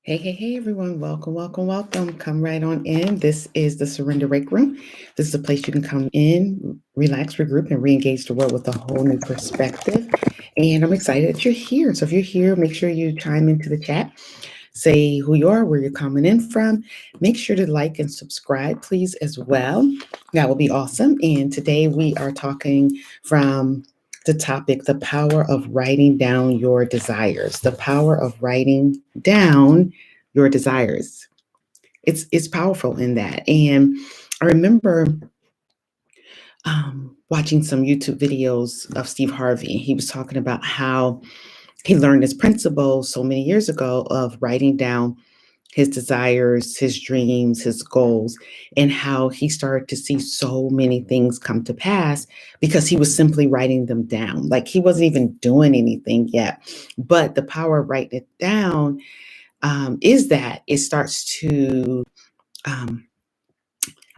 Hey, everyone. Welcome. Come right on in. This is the Surrender Rake Room. This is a place you can come in, relax, regroup, and re engage the world with a whole new perspective. And I'm excited that you're here. So if you're here, make sure you chime into the chat. Say who you are, where you're coming in from. Make sure to like and subscribe, please, as well. That will be awesome. And today we are talking from the topic, the power of writing down your desires. The power of writing down your desires. It's powerful in that. And I remember watching some YouTube videos of Steve Harvey. He was talking about how he learned this principle so many years ago of writing down his desires, his dreams, his goals, and how he started to see so many things come to pass because he was simply writing them down. Like he wasn't even doing anything yet. But the power of writing it down is that it starts to um,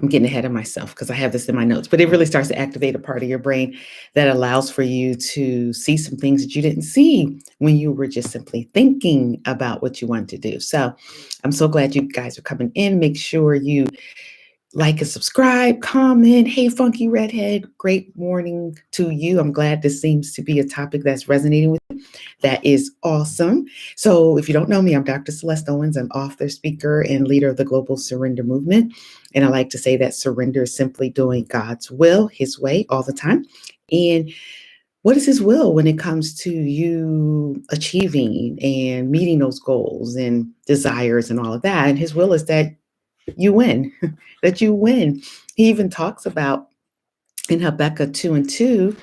I'm getting ahead of myself because I have this in my notes, but it really starts to activate a part of your brain that allows for you to see some things that you didn't see when you were just simply thinking about what you wanted to do. So I'm so glad you guys are coming in. Make sure you like and subscribe, comment. Hey, Funky Redhead, great morning to you. I'm glad this seems to be a topic that's resonating with you. That is awesome. So, if you don't know me, I'm Dr. Celeste Owens. I'm author, speaker, and leader of the Global Surrender Movement. And I like to say that surrender is simply doing God's will, His way, all the time. And what is His will when it comes to you achieving and meeting those goals and desires and all of that? And His will is that you win, that you win. He even talks about in Habakkuk 2:2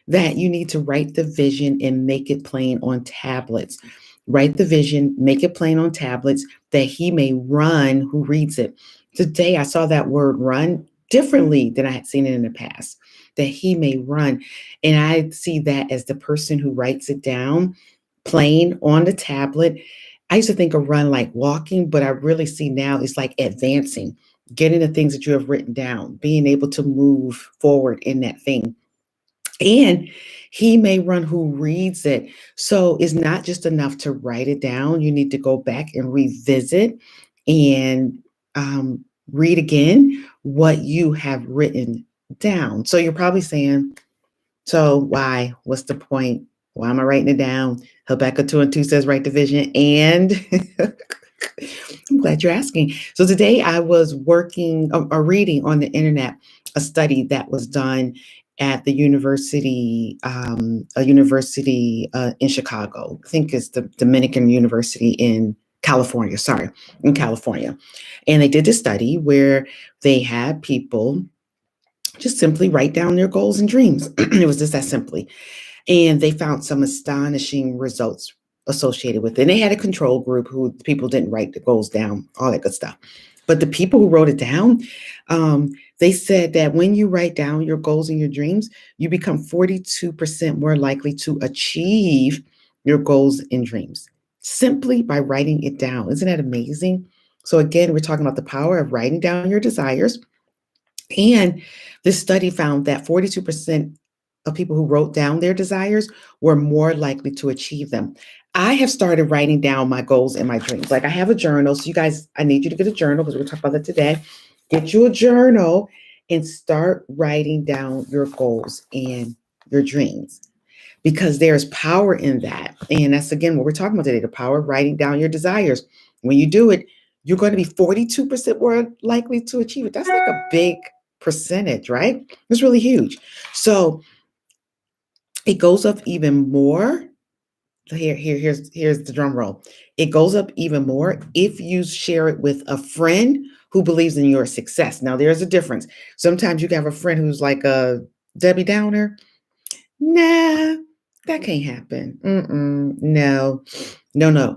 that you need to write the vision and make it plain on tablets. Write the vision, make it plain on tablets that he may run who reads it. Today, I saw that word run differently than I had seen it in the past, that he may run. And I see that as the person who writes it down plain on the tablet. I used to think of run like walking, but I really see now it's like advancing, getting the things that you have written down, being able to move forward in that thing. And he may run who reads it. So it's not just enough to write it down. You need to go back and revisit and read again what you have written down. So you're probably saying, so why? What's the point? Why am I writing it down? Habakkuk 2:2 says, write the vision. And I'm glad you're asking. So today I was working or reading on the internet a study that was done at the university, a university in Chicago. I think it's the Dominican University in California. Sorry, in California. And they did a study where they had people just simply write down their goals and dreams. It was just that simply. And they found some astonishing results associated with it. And they had a control group who people didn't write the goals down, all that good stuff. But the people who wrote it down, they said that when you write down your goals and your dreams, you become 42% more likely to achieve your goals and dreams simply by writing it down. Isn't that amazing? So, again, we're talking about the power of writing down your desires. And this study found that 42% of people who wrote down their desires were more likely to achieve them. I have started writing down my goals and my dreams. Like I have a journal. So you guys, I need you to get a journal because we're talking about that today. Get you a journal and start writing down your goals and your dreams because there's power in that. And that's again what we're talking about today, the power of writing down your desires. When you do it, you're going to be 42% more likely to achieve it. That's like a big percentage, right? It's really huge. So it goes up even more. Here's the drum roll. It goes up even more if you share it with a friend who believes in your success. Now, there's a difference. Sometimes you can have a friend who's like a Debbie Downer. Nah, that can't happen. No.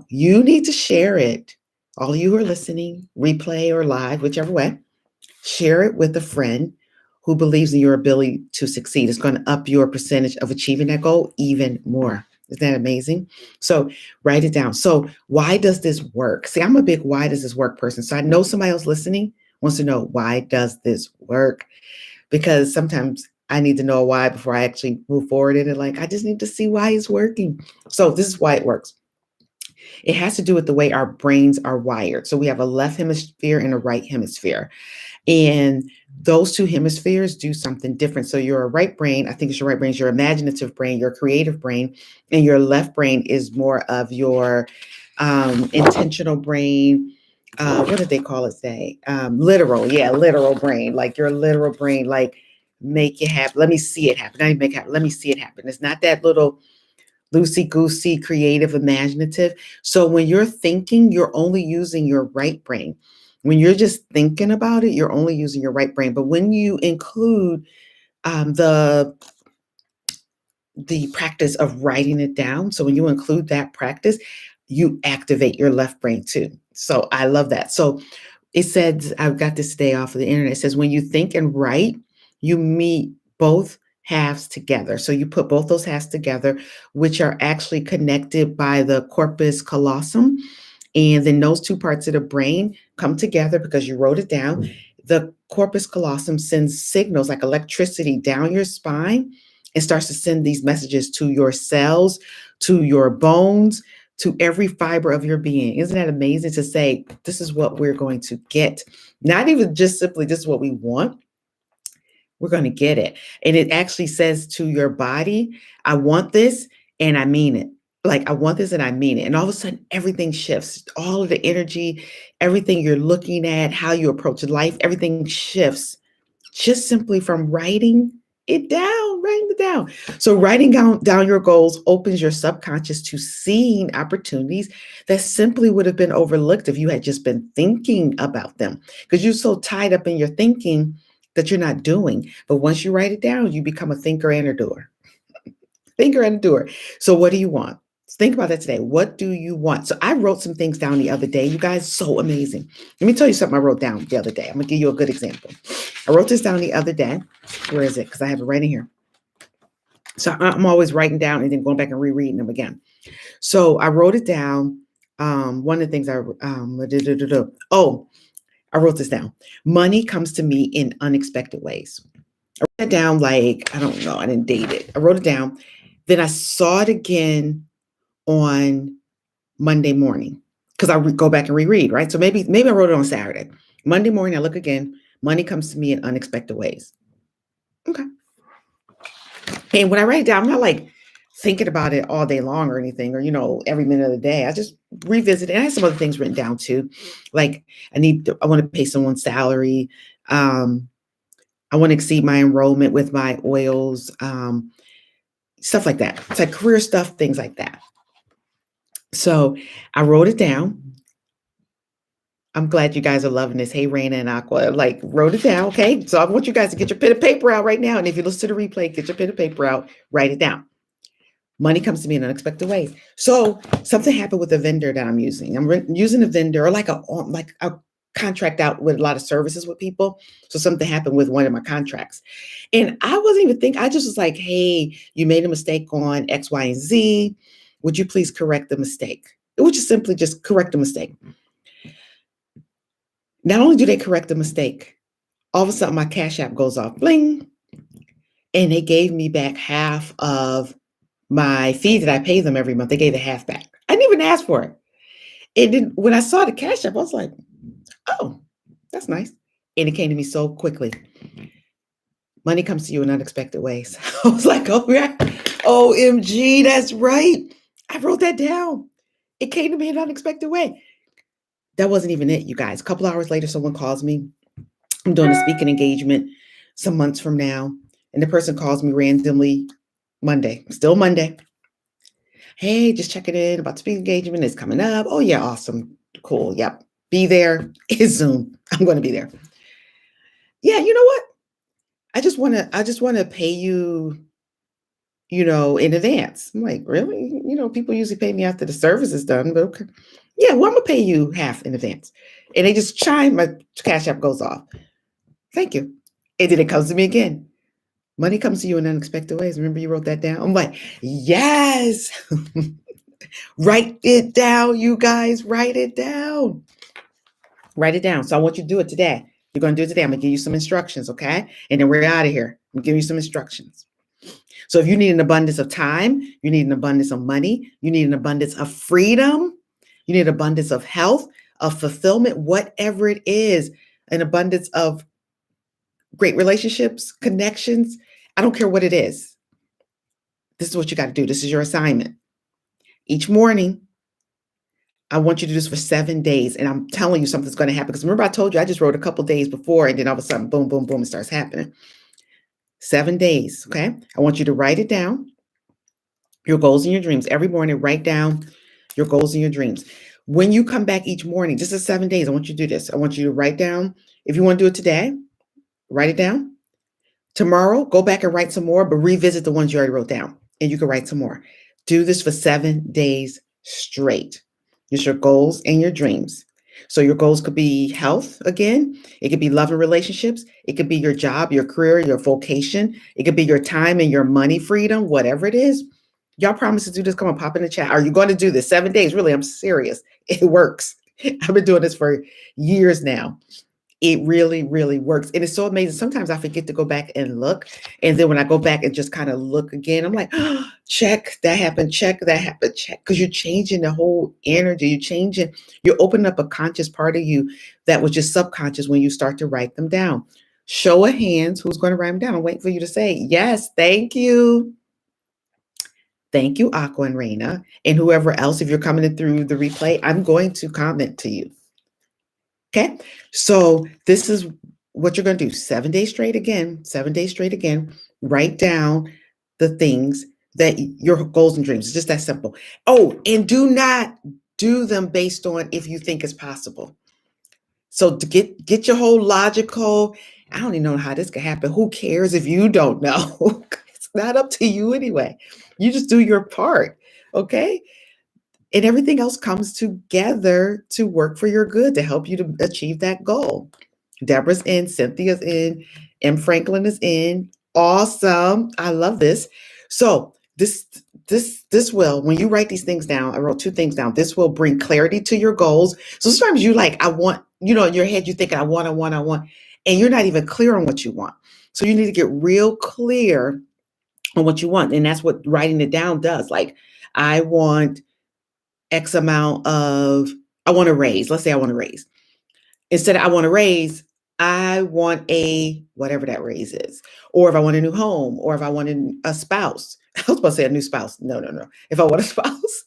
You need to share it. All of you who are listening, replay or live, whichever way, share it with a friend who believes in your ability to succeed. It's going to up your percentage of achieving that goal even more. Isn't that amazing? So write it down. So why does this work? See, I'm a big why does this work person. So I know somebody else listening wants to know why does this work? Because sometimes I need to know why before I actually move forward in it. Like, I just need to see why it's working. So this is why it works. It has to do with the way our brains are wired. So we have a left hemisphere and a right hemisphere. And those two hemispheres do something different. So your right brain, I think it's your right brain, is your imaginative brain, your creative brain, and your left brain is more of your intentional brain. What did they call it? Say literal, yeah, literal brain. Like your literal brain, like make it happen. Let me see it happen. Not even make it happen. Let me see it happen. It's not that little loosey goosey, creative, imaginative. So when you're thinking, you're only using your right brain. When you're just thinking about it, you're only using your right brain. But when you include the practice of writing it down, so when you include that practice, you activate your left brain too. So I love that. So it says, I've got this today off of the internet. It says, when you think and write, you meet both halves together. So you put both those halves together, which are actually connected by the corpus callosum. And then those two parts of the brain come together because you wrote it down. The corpus callosum sends signals like electricity down your spine and starts to send these messages to your cells, to your bones, to every fiber of your being. Isn't that amazing to say, this is what we're going to get? Not even just simply, this is what we want. We're going to get it. And it actually says to your body, I want this and I mean it. Like, I want this and I mean it. And all of a sudden, everything shifts. All of the energy, everything you're looking at, how you approach life, everything shifts just simply from writing it down. So writing down your goals opens your subconscious to seeing opportunities that simply would have been overlooked if you had just been thinking about them, because you're so tied up in your thinking that you're not doing. But once you write it down, you become a thinker and a doer. Thinker and a doer. So what do you want? Think about that today. What do you want? So I wrote some things down the other day. You guys, so amazing. Let me tell you something I wrote down the other day. I'm going to give you a good example. I wrote this down the other day. Where is it? Because I have it right in here. So I'm always writing down and then going back and rereading them again. So I wrote it down. One of the things I wrote this down. Money comes to me in unexpected ways. I wrote it down like, I don't know, I didn't date it. I wrote it down. Then I saw it again on Monday morning because I go back and reread, right? So maybe I wrote it on Saturday. Monday morning, I look again. Money comes to me in unexpected ways. Okay. And when I write it down, I'm not like thinking about it all day long or anything, or, every minute of the day. I just revisit it. And I have some other things written down too. Like I want to pay someone's salary. I want to exceed my enrollment with my oils, stuff like that. It's like career stuff, things like that. So I wrote it down. I'm glad you guys are loving this. Hey, Raina and Aqua, like wrote it down. Okay. So I want you guys to get your pen and paper out right now. And if you listen to the replay, get your pen and paper out, write it down. Money comes to me in unexpected ways. So something happened with a vendor that I'm using. I'm using a vendor or like a contract out with a lot of services with people. So something happened with one of my contracts. And I wasn't even thinking, I just was like, hey, you made a mistake on X, Y, and Z. Would you please correct the mistake? It was just simply just correct the mistake. Not only do they correct the mistake, all of a sudden my Cash App goes off, bling, and they gave me back half of my fee that I pay them every month. They gave the half back. I didn't even ask for it. And then when I saw the Cash App, I was like, oh, that's nice. And it came to me so quickly. Money comes to you in unexpected ways. I was like, oh, yeah. OMG, that's right. I wrote that down. It came to me in an unexpected way. That wasn't even it, you guys. A couple hours later, someone calls me. I'm doing a speaking engagement some months from now. And the person calls me randomly Monday, still Monday. Hey, just checking in about the speaking engagement. It's coming up. Oh, yeah, awesome. Cool. Yep. Be there. It's Zoom. I'm going to be there. Yeah, you know what? I just want to pay you, in advance. I'm like, really? People usually pay me after the service is done, but okay. Yeah, well, I'm gonna pay you half in advance. And they just chime, my Cash App goes off. Thank you. And then it comes to me again. Money comes to you in unexpected ways. Remember you wrote that down? I'm like, yes. Write it down, you guys. Write it down. Write it down. So I want you to do it today. You're going to do it today. I'm going to give you some instructions, okay? And then we're out of here. I'm giving you some instructions. So if you need an abundance of time, you need an abundance of money, you need an abundance of freedom, You need abundance of health, of fulfillment, whatever it is, an abundance of great relationships, connections. I don't care what it is. This is what you got to do. This is your assignment. Each morning, I want you to do this for 7 days. And I'm telling you something's going to happen. Because remember, I told you I just wrote a couple days before, and then all of a sudden, boom, boom, boom, it starts happening. 7 days. Okay. I want you to write it down, your goals and your dreams. Every morning, write down your goals and your dreams. When you come back each morning, this is 7 days. I want you to do this. I want you to write down, if you want to do it today, write it down. Tomorrow, go back and write some more, but revisit the ones you already wrote down, and you can write some more. Do this for 7 days straight. It's your goals and your dreams. So your goals could be health again. It could be love and relationships. It could be your job, your career, your vocation. It could be your time and your money freedom, whatever it is. Y'all promise to do this. Come on, pop in the chat. Are you going to do this? 7 days. Really, I'm serious. It works. I've been doing this for years now. It really, really works. And it's so amazing. Sometimes I forget to go back and look. And then when I go back and just kind of look again, I'm like, oh, check, that happened, check, that happened, check. Because you're changing the whole energy. You're opening up a conscious part of you that was just subconscious when you start to write them down. Show of hands, who's going to write them down? I'm waiting for you to say, yes, thank you. Thank you, Aqua and Raina. And whoever else, if you're coming in through the replay, I'm going to comment to you. Okay, so this is what you're going to do 7 days straight again, 7 days straight again. Write down the things that your goals and dreams. It's just that simple. Oh, and do not do them based on if you think it's possible. So to get your whole logical, I don't even know how this could happen. Who cares if you don't know? It's not up to you anyway. You just do your part, okay? And everything else comes together to work for your good, to help you to achieve that goal. Deborah's in, Cynthia's in, M. Franklin is in. Awesome. I love this. So this will, when you write these things down, I wrote 2 things down. This will bring clarity to your goals. So sometimes you like, I want, in your head, you think I want, and you're not even clear on what you want. So you need to get real clear on what you want. And that's what writing it down does. Like, I want X amount of, I want a raise. Let's say I want a raise. Instead of I want a raise, I want a, whatever that raise is. Or if I want a new home, or if I want a spouse. I was about to say a new spouse. No. If I want a spouse,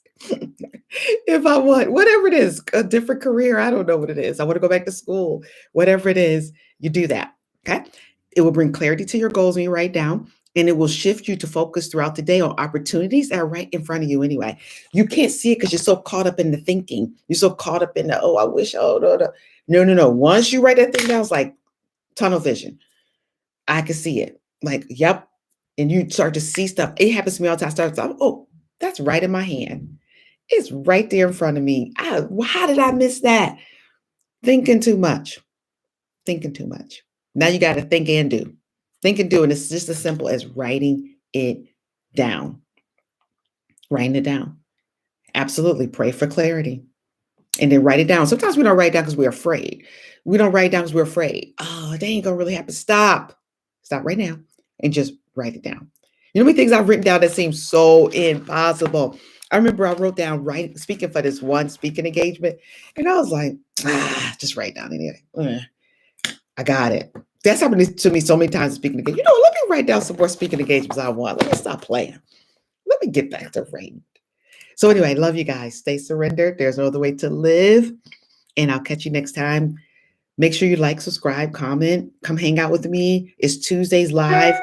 if I want, whatever it is, a different career, I don't know what it is. I want to go back to school, whatever it is, you do that. Okay. It will bring clarity to your goals when you write down. And it will shift you to focus throughout the day on opportunities that are right in front of you anyway. You can't see it because you're so caught up in the thinking. You're so caught up in the, oh, I wish, oh, no. Once you write that thing down, it's like tunnel vision. I can see it. Like, yep. And you start to see stuff. It happens to me all the time. Oh, that's right in my hand. It's right there in front of me. How did I miss that? Thinking too much. Now you got to think and do. Think and do, and it's just as simple as writing it down. Absolutely. Pray for clarity. And then write it down. Sometimes we don't write it down because we're afraid. We don't write it down because we're afraid. Oh, that ain't going to really happen. Stop right now and just write it down. You know how many things I've written down that seem so impossible? I remember I wrote down speaking for this one speaking engagement, and I was like, just write down anyway. I got it. That's happened to me so many times speaking engagement. Let me write down some more speaking engagements I want. Let me stop playing. Let me get back to writing. So anyway, love you guys. Stay surrendered. There's no other way to live. And I'll catch you next time. Make sure you like, subscribe, comment, come hang out with me. It's Tuesdays live.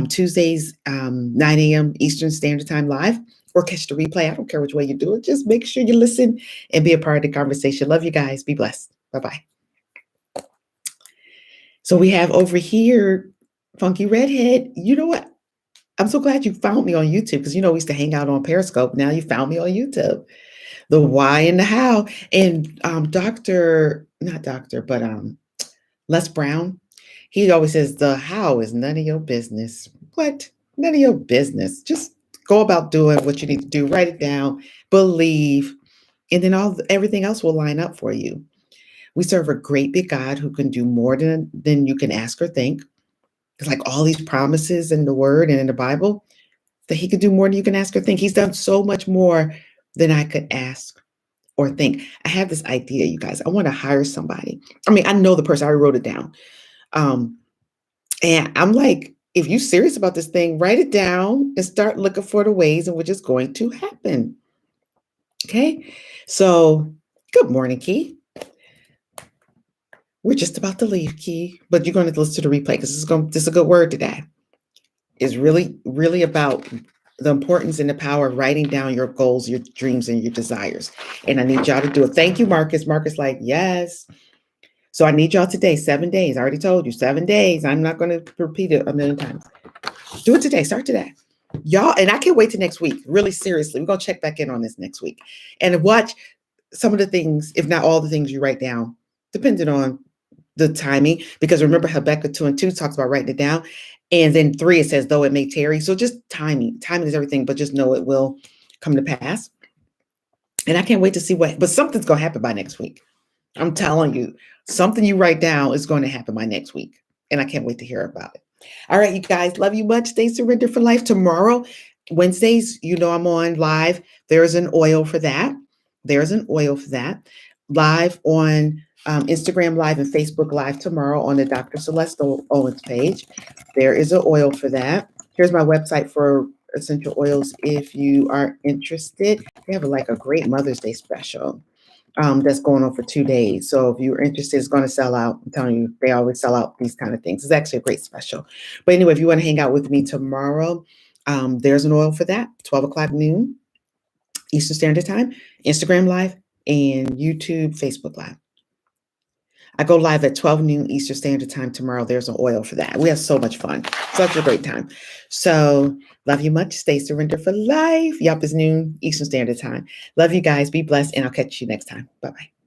Tuesdays, 9 a.m. Eastern Standard Time live, or catch the replay. I don't care which way you do it. Just make sure you listen and be a part of the conversation. Love you guys. Be blessed. Bye-bye. So we have over here, Funky Redhead. You know what? I'm so glad you found me on YouTube because, we used to hang out on Periscope. Now you found me on YouTube. The why and the how. And Les Brown, he always says the how is none of your business. What? None of your business. Just go about doing what you need to do. Write it down, believe, and then everything else will line up for you. We serve a great big God who can do more than you can ask or think. It's like all these promises in the Word and in the Bible that He could do more than you can ask or think. He's done so much more than I could ask or think, I have this idea, you guys. I want to hire somebody. I mean, I know the person, I already wrote it down. Um, and I'm like, if you're serious about this thing, write it down and start looking for the ways in which it's going to happen. Okay. So, good morning, Key. We're just about to leave, Key, but you're going to listen to the replay because this is a good word today. It's really, really about the importance and the power of writing down your goals, your dreams, and your desires. And I need y'all to do it. Thank you, Marcus. Marcus, like, yes. So I need y'all today, 7 days. I already told you, 7 days. I'm not going to repeat it a million times. Do it today. Start today. Y'all, and I can't wait till next week. Really seriously. We're going to check back in on this next week and watch some of the things, if not all the things you write down, depending on the timing. Because remember, Habakkuk 2:2 talks about writing it down. And then 3, it says, though it may tarry. So just timing. Timing is everything, but just know it will come to pass. And I can't wait to see but something's going to happen by next week. I'm telling you, something you write down is going to happen by next week. And I can't wait to hear about it. All right, you guys, love you much. Stay surrendered for life. Tomorrow, Wednesdays, I'm on live. There's an oil for that. Live on Instagram Live and Facebook Live tomorrow on the Dr. Celeste Owens page. There is an oil for that. Here's my website for essential oils if you are interested. They have a great Mother's Day special. That's going on for 2 days. So if you're interested, it's going to sell out. I'm telling you, they always sell out these kind of things. It's actually a great special. But anyway, if you want to hang out with me tomorrow, there's an oil for that, 12 o'clock noon, Eastern Standard Time, Instagram Live, and YouTube, Facebook Live. I go live at 12 noon Eastern Standard Time tomorrow. There's an oil for that. We have so much fun. Such a great time. So love you much. Stay surrendered for life. Yup, it's noon Eastern Standard Time. Love you guys. Be blessed. And I'll catch you next time. Bye-bye.